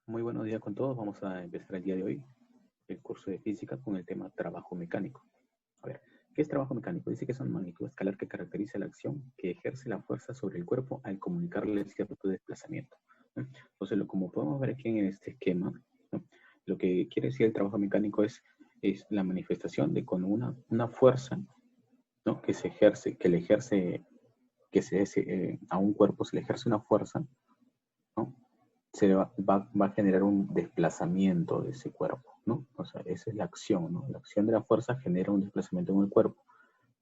Muy buenos días con todos. Vamos a empezar el día de hoy el curso de física con el tema trabajo mecánico. A ver, ¿qué es trabajo mecánico? Dice que es una magnitud escalar que caracteriza la acción que ejerce la fuerza sobre el cuerpo al comunicarle cierto desplazamiento, ¿no? Entonces, como podemos ver aquí en este esquema, ¿no? Lo que quiere decir el trabajo mecánico es la manifestación de cuando una fuerza, ¿no? que se ejerce, a un cuerpo se le ejerce una fuerza, ¿no? Va a generar un desplazamiento de ese cuerpo, ¿no? O sea, esa es la acción, ¿no? La acción de la fuerza genera un desplazamiento en el cuerpo,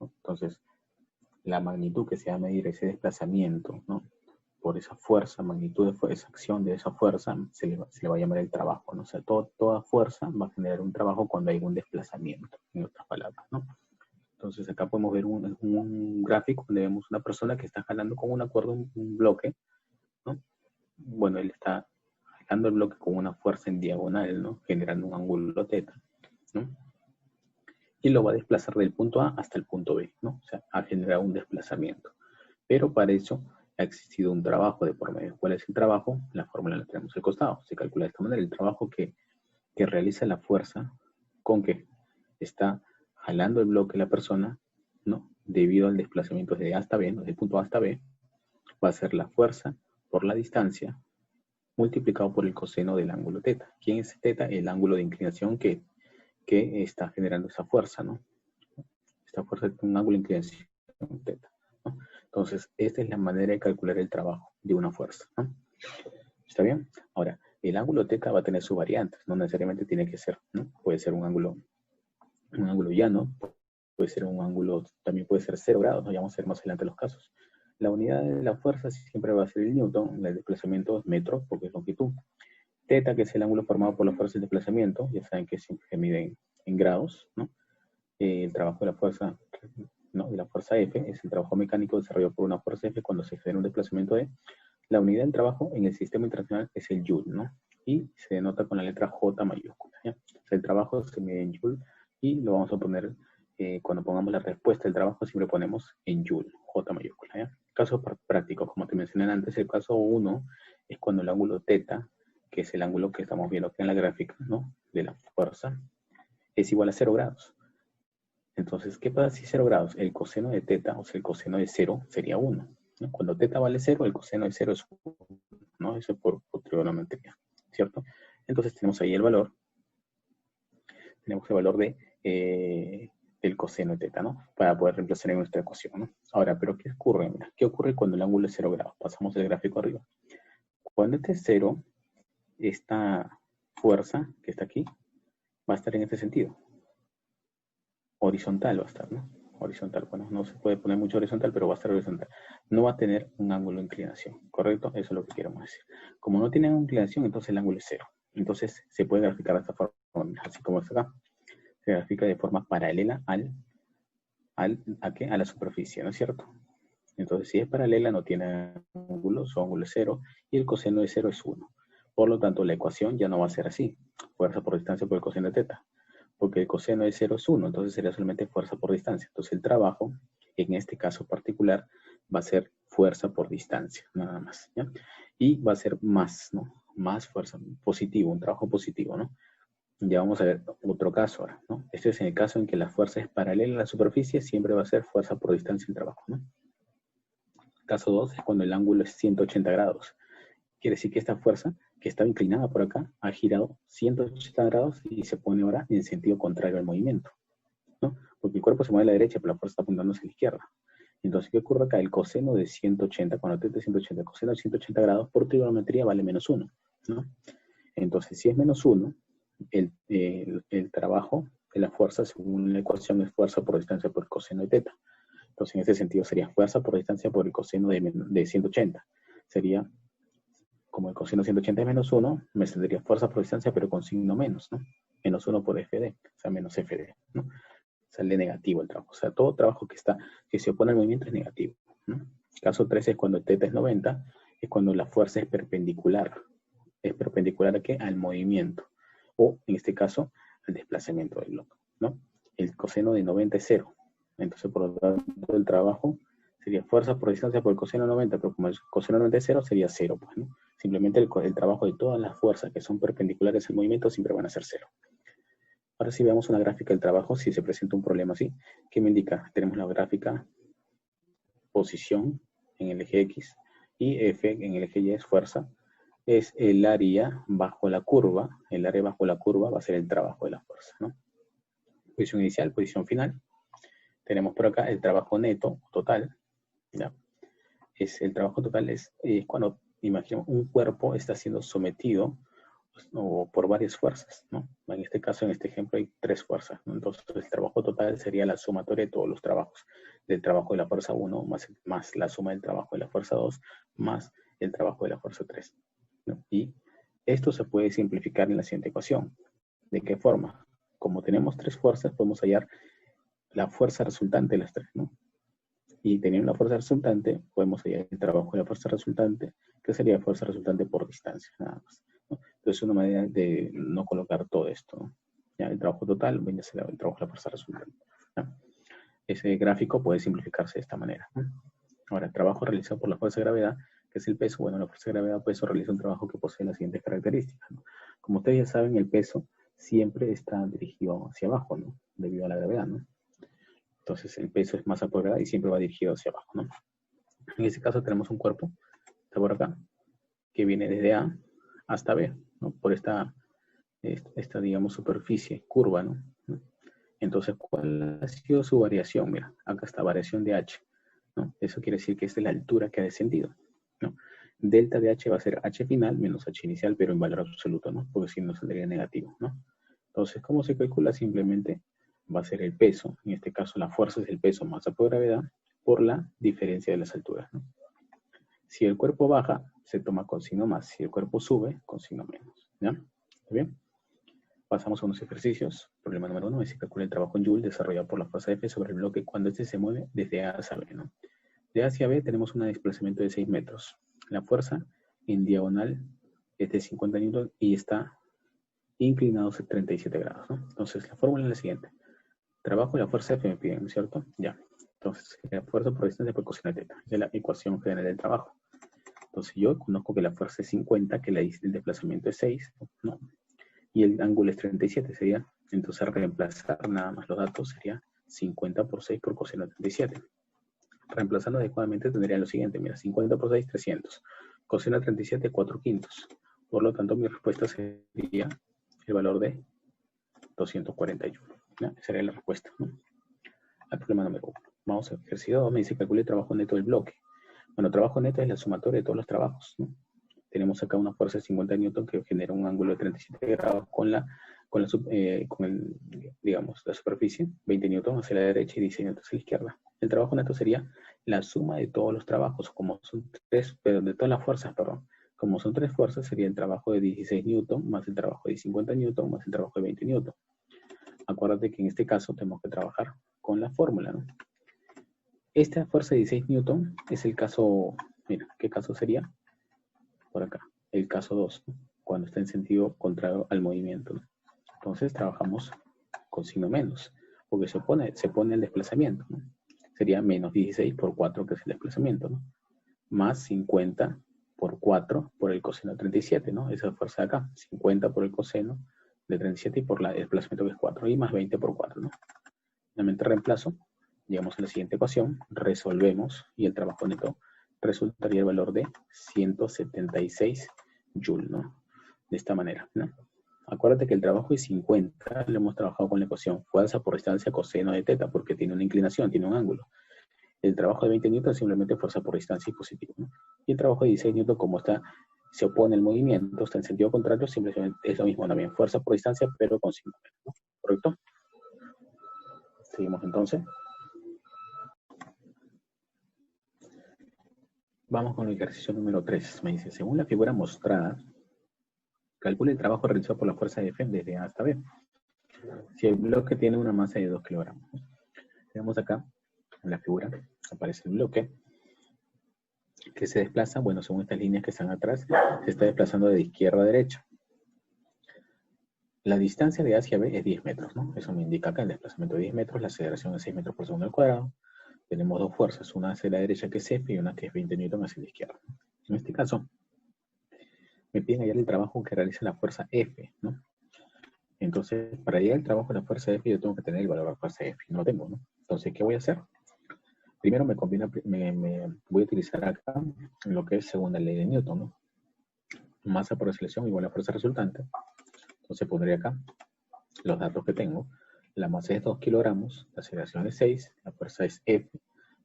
¿no? Entonces, la magnitud que se va a medir ese desplazamiento, ¿no? Por esa fuerza, magnitud de esa acción de esa fuerza, se le va a llamar el trabajo, ¿no? O sea, toda fuerza va a generar un trabajo cuando hay un desplazamiento, en otras palabras, ¿no? Entonces, acá podemos ver un gráfico donde vemos una persona que está jalando con una cuerda un bloque, ¿no? Bueno, él está jalando el bloque con una fuerza en diagonal, ¿no? Generando un ángulo teta, ¿no? Y lo va a desplazar del punto A hasta el punto B, ¿no? O sea, ha generado un desplazamiento. Pero para eso ha existido un trabajo de por medio. ¿Cuál es el trabajo? La fórmula la tenemos al costado. Se calcula de esta manera el trabajo que realiza la fuerza con que está jalando el bloque la persona, ¿no? Debido al desplazamiento de A hasta B, ¿no? Del punto A hasta B, va a ser la fuerza por la distancia multiplicado por el coseno del ángulo teta. ¿Quién es teta? El ángulo de inclinación que está generando esa fuerza, ¿no? Esta fuerza es un ángulo de inclinación teta, ¿no? Entonces, esta es la manera de calcular el trabajo de una fuerza, ¿no? ¿Está bien? Ahora, el ángulo teta va a tener sus variantes, no necesariamente tiene que ser, ¿no? Puede ser un ángulo llano, puede ser un ángulo, también puede ser 0 grados, ¿no? Ya vamos a ver más adelante los casos. La unidad de la fuerza siempre va a ser el newton, el desplazamiento es metro, porque es longitud. Teta, que es el ángulo formado por la fuerza de desplazamiento, ya saben que siempre se mide en grados, ¿no? El trabajo de la fuerza, ¿no? De la fuerza F es el trabajo mecánico desarrollado por una fuerza F cuando se genera un desplazamiento de. La unidad del trabajo en el sistema internacional es el joule, ¿no? Y se denota con la letra J mayúscula, ¿ya? O sea, el trabajo se mide en joule y lo vamos a poner, cuando pongamos la respuesta del trabajo, siempre ponemos en joule, J mayúscula, ¿ya? Casos prácticos, como te mencioné antes, el caso 1 es cuando el ángulo teta, que es el ángulo que estamos viendo aquí en la gráfica, ¿no? De la fuerza, es igual a 0 grados. Entonces, ¿qué pasa si 0 grados? El coseno de teta, o sea, el coseno de 0 sería 1, ¿no? Cuando teta vale 0, el coseno de 0 es 1, ¿no? Eso es por trigonometría, ¿cierto? Entonces tenemos ahí el valor, del coseno de teta, ¿no? Para poder reemplazar en nuestra ecuación, ¿no? Ahora, ¿pero qué ocurre? Mira, ¿qué ocurre cuando el ángulo es 0 grados? Pasamos el gráfico arriba. Cuando este es 0, esta fuerza que está aquí va a estar en este sentido. Horizontal va a estar, ¿no? Horizontal, bueno, no se puede poner mucho horizontal, pero va a estar horizontal. No va a tener un ángulo de inclinación, ¿correcto? Eso es lo que queremos decir. Como no tiene inclinación, entonces el ángulo es 0. Entonces se puede graficar de esta forma, así como está acá. Se grafica de forma paralela ¿a la superficie, ¿no es cierto? Entonces, si es paralela, no tiene ángulo, su ángulo es 0, y el coseno de 0 es 1. Por lo tanto, la ecuación ya no va a ser así. Fuerza por distancia por el coseno de teta. Porque el coseno de 0 es 1, entonces sería solamente fuerza por distancia. Entonces el trabajo, en este caso particular, va a ser fuerza por distancia, nada más, ¿ya? Y va a ser más, ¿no? Más fuerza, positivo, un trabajo positivo, ¿no? Ya vamos a ver otro caso ahora, ¿no? Este es en el caso en que la fuerza es paralela a la superficie, siempre va a ser fuerza por distancia el trabajo, ¿no? Caso 2 es cuando el ángulo es 180 grados. Quiere decir que esta fuerza, que estaba inclinada por acá, ha girado 180 grados y se pone ahora en sentido contrario al movimiento, ¿no? Porque el cuerpo se mueve a la derecha, pero la fuerza está apuntando hacia la izquierda. Entonces, ¿qué ocurre acá? El coseno de 180, cuando t es de 180, el coseno de 180 grados por trigonometría vale menos 1, ¿no? Entonces, si es menos 1, el trabajo de la fuerza, según la ecuación, es fuerza por distancia por el coseno de teta. Entonces, en ese sentido, sería fuerza por distancia por el coseno de 180. Sería, como el coseno de 180 es menos 1, me saldría fuerza por distancia, pero con signo menos, ¿no? Menos 1 por FD, o sea, menos FD, ¿no? Sale negativo el trabajo. O sea, todo trabajo que se opone al movimiento es negativo, ¿no? Caso 3 es cuando el teta es 90, es cuando la fuerza es perpendicular. ¿Es perpendicular a qué? Al movimiento. O, en este caso, al desplazamiento del bloque, ¿no? El coseno de 90 es 0. Entonces, por lo tanto, el trabajo sería fuerza por distancia por el coseno de 90, pero como el coseno de 90 es 0, sería 0, pues, ¿no? Simplemente el trabajo de todas las fuerzas que son perpendiculares al movimiento siempre van a ser cero. Ahora si veamos una gráfica del trabajo, si se presenta un problema así, ¿qué me indica? Tenemos la gráfica posición en el eje X y F en el eje Y es fuerza. Es el área bajo la curva. El área bajo la curva va a ser el trabajo de la fuerza, ¿no? Posición inicial, posición final. Tenemos por acá el trabajo neto, total. ¿Ya? El trabajo total es cuando, imaginemos, un cuerpo está siendo sometido o por varias fuerzas, ¿no? En este caso, en este ejemplo, hay 3 fuerzas, ¿no? Entonces, el trabajo total sería la sumatoria de todos los trabajos. Del trabajo de la fuerza 1 más la suma del trabajo de la fuerza 2 más el trabajo de la fuerza 3, ¿no? Y esto se puede simplificar en la siguiente ecuación. ¿De qué forma? Como tenemos 3 fuerzas, podemos hallar la fuerza resultante de las 3, ¿no? Y teniendo la fuerza resultante, podemos hallar el trabajo de la fuerza resultante, que sería fuerza resultante por distancia, nada más, ¿no? Entonces, es una manera de no colocar todo esto, ¿no? ¿Ya? El trabajo total viene a ser el trabajo de la fuerza resultante, ¿no? Ese gráfico puede simplificarse de esta manera, ¿no? Ahora, el trabajo realizado por la fuerza de gravedad, que es el peso. Bueno, la fuerza de gravedad o peso realiza un trabajo que posee las siguientes características, ¿no? Como ustedes ya saben, el peso siempre está dirigido hacia abajo, ¿no? Debido a la gravedad, ¿no? Entonces, el peso es masa por gravedad y siempre va dirigido hacia abajo, ¿no? En este caso tenemos un cuerpo, está por acá, que viene desde A hasta B, ¿no? Por esta digamos, superficie, curva, ¿no? Entonces, ¿cuál ha sido su variación? Mira, acá está variación de H, ¿no? Eso quiere decir que esta es la altura que ha descendido, ¿no? Delta de H va a ser H final menos H inicial, pero en valor absoluto, ¿no? Porque si no saldría negativo, ¿no? Entonces, ¿cómo se calcula? Simplemente va a ser el peso, en este caso la fuerza es el peso masa por gravedad, por la diferencia de las alturas, ¿no? Si el cuerpo baja, se toma con signo más. Si el cuerpo sube, con signo menos, ¿ya? ¿Está bien? Pasamos a unos ejercicios. Problema número 1 es que calcula el trabajo en Joule desarrollado por la fuerza F sobre el bloque cuando este se mueve desde A hacia B, ¿no? De A hacia B tenemos un desplazamiento de 6 metros. La fuerza en diagonal es de 50 newton y está inclinado a 37 grados, ¿no? Entonces, la fórmula es la siguiente. Trabajo y la fuerza F me piden, ¿no es cierto? Ya. Entonces, la fuerza por distancia por coseno de teta. Es la ecuación general del trabajo. Entonces, yo conozco que la fuerza es 50, que el desplazamiento es 6, ¿no? Y el ángulo es 37, sería, entonces reemplazar nada más los datos sería 50 por 6 por coseno de 37. Reemplazando adecuadamente tendría lo siguiente, mira, 50 por 6, 300. Coseno de 37, 4 quintos. Por lo tanto, mi respuesta sería el valor de 241. ¿No? Esa sería la respuesta, ¿no? Al problema número 1. Vamos al ejercicio 2, me dice calcule el trabajo neto del bloque. Bueno, trabajo neto es la sumatoria de todos los trabajos, ¿no? Tenemos acá una fuerza de 50 newton que genera un ángulo de 37 grados digamos, la superficie, 20 newton hacia la derecha y 16 newton hacia la izquierda. El trabajo neto sería la suma de todos los trabajos, como son 3, pero de todas las fuerzas, perdón. Como son 3 fuerzas, sería el trabajo de 16 newton más el trabajo de 50 newton más el trabajo de 20 newton. Acuérdate que en este caso tenemos que trabajar con la fórmula, ¿no? Esta fuerza de 16 newton es el caso, mira, ¿qué caso sería? Por acá, el caso 2, ¿no? Cuando está en sentido contrario al movimiento, ¿no? Entonces trabajamos con signo menos, porque se pone el desplazamiento, ¿no? Sería menos 16 por 4, que es el desplazamiento, ¿no? Más 50 por 4 por el coseno de 37, ¿no? Esa fuerza de acá, 50 por el coseno de 37 y por el desplazamiento que es 4, y más 20 por 4, ¿no? Finalmente reemplazo, llegamos a la siguiente ecuación, resolvemos, y el trabajo neto resultaría el valor de 176 Joule, ¿no? De esta manera, ¿no? Acuérdate que el trabajo es 50, lo hemos trabajado con la ecuación fuerza por distancia coseno de teta, porque tiene una inclinación, tiene un ángulo. El trabajo de 20 newton es simplemente fuerza por distancia y positivo, ¿no? Y el trabajo de 16 newton, como se opone el movimiento, está en sentido contrario, simplemente es lo mismo también, fuerza por distancia, pero con signo, ¿no? ¿Correcto? Seguimos entonces. Vamos con el ejercicio número 3. Me dice, según la figura mostrada, calcule el trabajo realizado por la fuerza de F desde A hasta B. Si el bloque tiene una masa de 2 kilogramos. Tenemos acá, en la figura, aparece el bloque, que se desplaza, bueno, según estas líneas que están atrás, se está desplazando de izquierda a derecha. La distancia de A hacia B es 10 metros, ¿no? Eso me indica acá el desplazamiento de 10 metros, la aceleración es 6 metros por segundo al cuadrado. Tenemos dos fuerzas, una hacia la derecha que es F y una que es 20 newton hacia la izquierda. En este caso, me piden hallar el trabajo que realiza la fuerza F, ¿no? Entonces, para hallar el trabajo de la fuerza F, yo tengo que tener el valor de la fuerza F. No lo tengo, ¿no? Entonces, ¿qué voy a hacer? Primero me voy a utilizar acá lo que es segunda ley de Newton, ¿no? Masa por aceleración igual a fuerza resultante. Entonces pondría acá los datos que tengo. La masa es 2 kilogramos, la aceleración es 6, la fuerza es F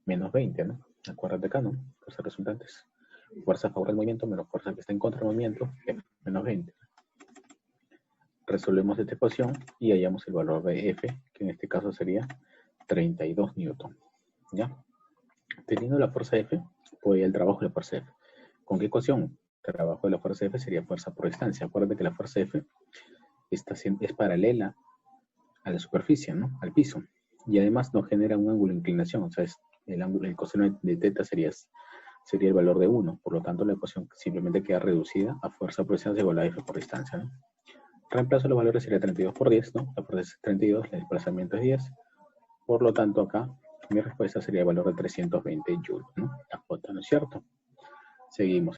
menos 20, ¿no? Acuérdate acá, ¿no? Fuerza resultante es fuerza a favor del movimiento menos fuerza que está en contra del movimiento, F menos 20. Resolvemos esta ecuación y hallamos el valor de F, que en este caso sería 32 newton. ¿Ya? Teniendo la fuerza F, puedo hallar el trabajo de la fuerza F. ¿Con qué ecuación? El trabajo de la fuerza F sería fuerza por distancia. Acuérdate que la fuerza F es paralela a la superficie, ¿no? Al piso. Y además nos genera un ángulo de inclinación. O sea, el coseno de teta sería el valor de 1. Por lo tanto, la ecuación simplemente queda reducida a fuerza por distancia igual a F por distancia, ¿no? Reemplazo los valores, sería 32 por 10, ¿no? La fuerza es 32, el desplazamiento es 10. Por lo tanto, acá mi respuesta sería el valor de 320 joules, ¿no? La J, ¿no es cierto? Seguimos.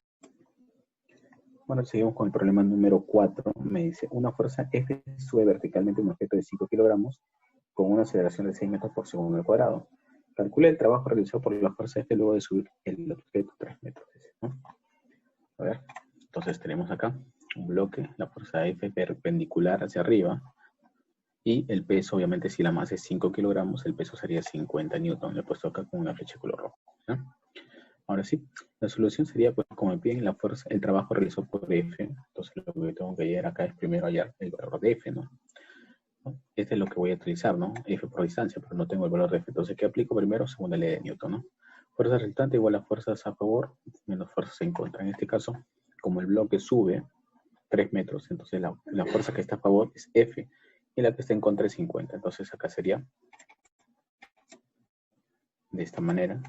Bueno, seguimos con el problema número 4. Me dice, una fuerza F sube verticalmente un objeto de 5 kilogramos con una aceleración de 6 metros por segundo al cuadrado. Calcula el trabajo realizado por la fuerza F luego de subir el objeto 3 metros, ¿no? A ver, entonces tenemos acá un bloque, la fuerza F perpendicular hacia arriba, y el peso, obviamente, si la masa es 5 kilogramos, el peso sería 50 newton. Le he puesto acá con una flecha de color rojo, ¿no? Ahora sí, la solución sería, pues, como me piden la fuerza, el trabajo realizado por F, entonces lo que tengo que hallar acá es primero hallar el valor de F, ¿no? Este es lo que voy a utilizar, ¿no? F por distancia, pero no tengo el valor de F. Entonces, ¿qué aplico primero? Segunda ley de Newton, ¿no? Fuerza resultante igual a fuerzas a favor menos fuerzas en contra. En este caso, como el bloque sube 3 metros, entonces la fuerza que está a favor es F y la que está en contra es 50. Entonces acá sería de esta manera,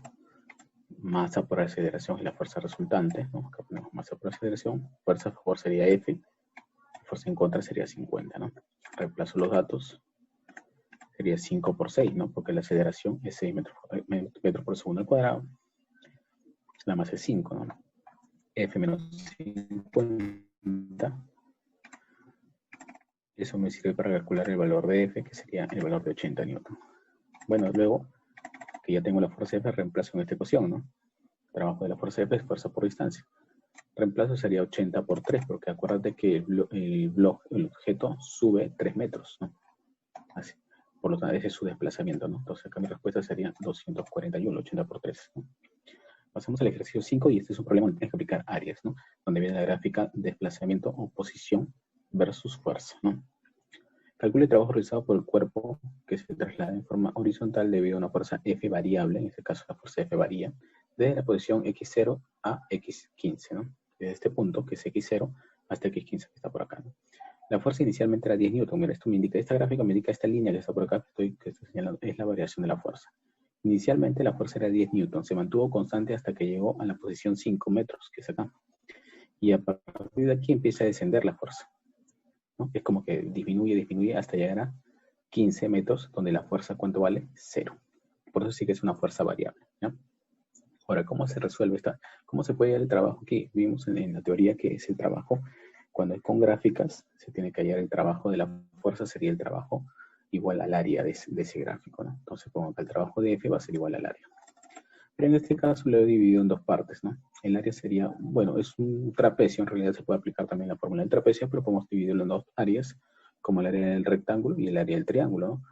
masa por aceleración y la fuerza resultante, ¿no? Acá ponemos masa por aceleración, fuerza a favor sería F, fuerza en contra sería 50, ¿no? Reemplazo los datos, sería 5 por 6, ¿no? Porque la aceleración es 6 metros por segundo al cuadrado, la masa es 5, ¿no? F menos 50, eso me sirve para calcular el valor de F, que sería el valor de 80 newton. Bueno, luego que ya tengo la fuerza F, reemplazo en esta ecuación, ¿no? Trabajo de la fuerza F es fuerza por distancia. Reemplazo sería 80 por 3, porque acuérdate que el objeto sube 3 metros, ¿no? Así. Por lo tanto, ese es su desplazamiento, ¿no? Entonces acá mi respuesta sería 241, 80 por 3, ¿no? Pasamos al ejercicio 5 y este es un problema donde tienes que aplicar áreas, ¿no? Donde viene la gráfica desplazamiento o posición versus fuerza, ¿no? Calcule el trabajo realizado por el cuerpo que se traslada en forma horizontal debido a una fuerza F variable, en este caso la fuerza F varía, desde la posición X0 a X15, ¿no? Desde este punto, que es X0, hasta X15, que está por acá, ¿no? La fuerza inicialmente era 10 newton. Mira, esto me indica, esta gráfica me indica esta línea que está por acá, que estoy señalando, es la variación de la fuerza. Inicialmente la fuerza era 10 newton, se mantuvo constante hasta que llegó a la posición 5 metros, que es acá. Y a partir de aquí empieza a descender la fuerza, ¿no? Es como que disminuye hasta llegar a 15 metros, donde la fuerza, ¿cuánto vale? 0. Por eso sí que es una fuerza variable, ¿no? Ahora, ¿cómo se resuelve esta? ¿Cómo se puede hallar el trabajo? Aquí vimos en la teoría que es el trabajo. Cuando es con gráficas, se tiene que hallar el trabajo de la fuerza, sería el trabajo igual al área de ese gráfico, ¿no? Entonces, como que el trabajo de F va a ser igual al área. Pero en este caso lo he dividido en dos partes, ¿no? El área sería, bueno, es un trapecio, en realidad se puede aplicar también la fórmula del trapecio, pero podemos dividirlo en dos áreas, como el área del rectángulo y el área del triángulo, ¿no?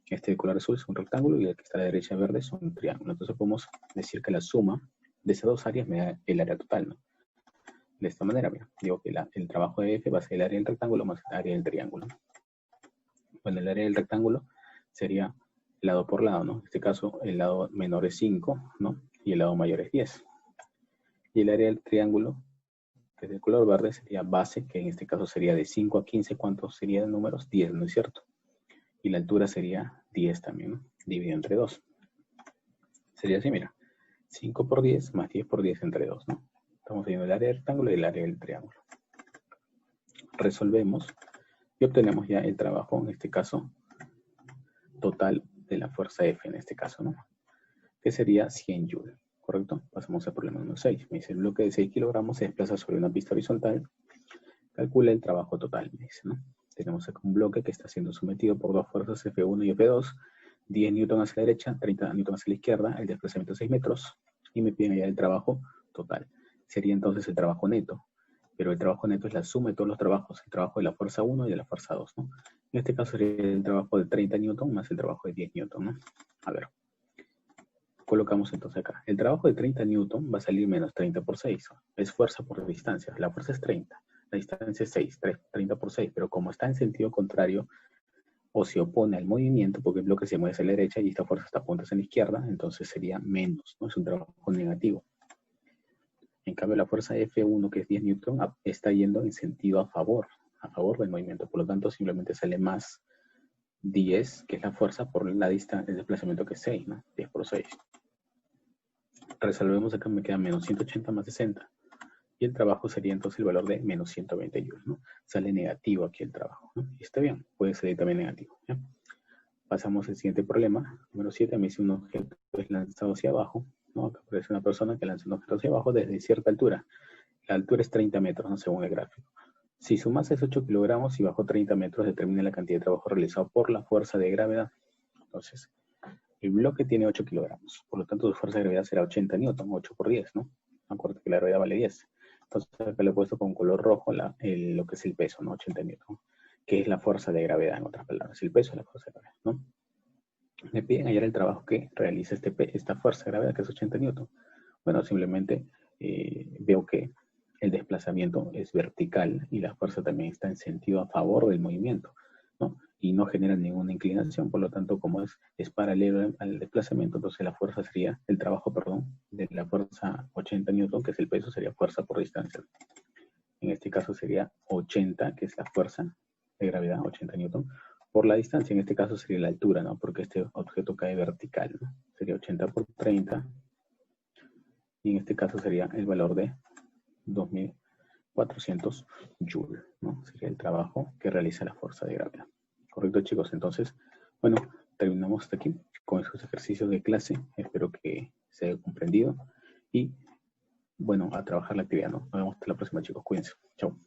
Este de color azul es un rectángulo y el que está a la derecha verde es un triángulo. Entonces podemos decir que la suma de esas dos áreas me da el área total, ¿no? De esta manera, mira, digo que el trabajo de F va a ser el área del rectángulo más el área del triángulo. Bueno, el área del rectángulo sería lado por lado, ¿no? En este caso, el lado menor es 5, ¿no? Y el lado mayor es 10. Y el área del triángulo, que es de color verde, sería base, que en este caso sería de 5 a 15. ¿Cuántos serían números? 10, ¿no es cierto? Y la altura sería 10 también, ¿no? Dividido entre 2. Sería así, mira. 5 por 10 más 10 por 10 entre 2, ¿no? Estamos viendo el área del rectángulo y el área del triángulo. Resolvemos y obtenemos ya el trabajo, en este caso, total de la fuerza F, en este caso, ¿no? Que sería 100 joules, ¿correcto? Pasamos al problema número 6. Me dice, el bloque de 6 kilogramos se desplaza sobre una pista horizontal Calcula el trabajo total, me dice, ¿no? Tenemos acá un bloque que está siendo sometido por dos fuerzas F1 y F2, 10 newton hacia la derecha, 30 newton hacia la izquierda, el desplazamiento es 6 metros, y me piden allá el trabajo total. Sería entonces el trabajo neto, pero el trabajo neto es la suma de todos los trabajos, el trabajo de la fuerza 1 y de la fuerza 2, ¿no? En este caso sería el trabajo de 30 newton más el trabajo de 10 newton, ¿no? A ver, colocamos entonces acá. El trabajo de 30 newton va a salir menos 30 por 6. Es fuerza por distancia. La fuerza es 30. La distancia es 6. 30 por 6. Pero como está en sentido contrario, o se opone al movimiento, porque el bloque se mueve hacia la derecha y esta fuerza está apuntada hacia la izquierda, entonces sería menos, ¿no? Es un trabajo negativo. En cambio, la fuerza F1, que es 10 newton, está yendo en sentido a favor del movimiento. Por lo tanto, simplemente sale más 10, que es la fuerza, por la distancia, el desplazamiento que es 6, ¿no? 10 por 6. Resolvemos acá, me queda menos 180 más 60. Y el trabajo sería entonces el valor de menos 120 joules, ¿no? Sale negativo aquí el trabajo, ¿no? Y está bien, puede salir también negativo, ¿ya? Pasamos al siguiente problema. Número 7, me dice un objeto es lanzado hacia abajo, ¿no? Acá aparece una persona que lanza un objeto hacia abajo desde cierta altura. La altura es 30 metros, ¿no? Según el gráfico. Si su masa es 8 kilogramos y bajó 30 metros, determina la cantidad de trabajo realizado por la fuerza de gravedad. Entonces, el bloque tiene 8 kilogramos, por lo tanto su fuerza de gravedad será 80 newton, 8 por 10, ¿no? Acuérdate que la gravedad vale 10. Entonces acá le he puesto con color rojo lo que es el peso, ¿no? 80 newton, que es la fuerza de gravedad, en otras palabras. El peso es la fuerza de gravedad, ¿no? Me piden hallar el trabajo que realiza esta fuerza de gravedad, que es 80 newton. Bueno, simplemente veo que el desplazamiento es vertical y la fuerza también está en sentido a favor del movimiento, ¿no? Y no genera ninguna inclinación, por lo tanto, como es paralelo al desplazamiento, entonces la fuerza sería, el trabajo, perdón, de la fuerza 80 newton, que es el peso, sería fuerza por distancia. En este caso sería 80, que es la fuerza de gravedad, 80 newton, por la distancia. En este caso sería la altura, ¿no? Porque este objeto cae vertical, ¿no? Sería 80 por 30, y en este caso sería el valor de 2400 joules, ¿no? Sería el trabajo que realiza la fuerza de gravedad. Correcto, chicos. Entonces, bueno, terminamos hasta aquí con esos ejercicios de clase. Espero que se haya comprendido y, bueno, a trabajar la actividad, ¿no? Nos vemos hasta la próxima, chicos. Cuídense. Chao.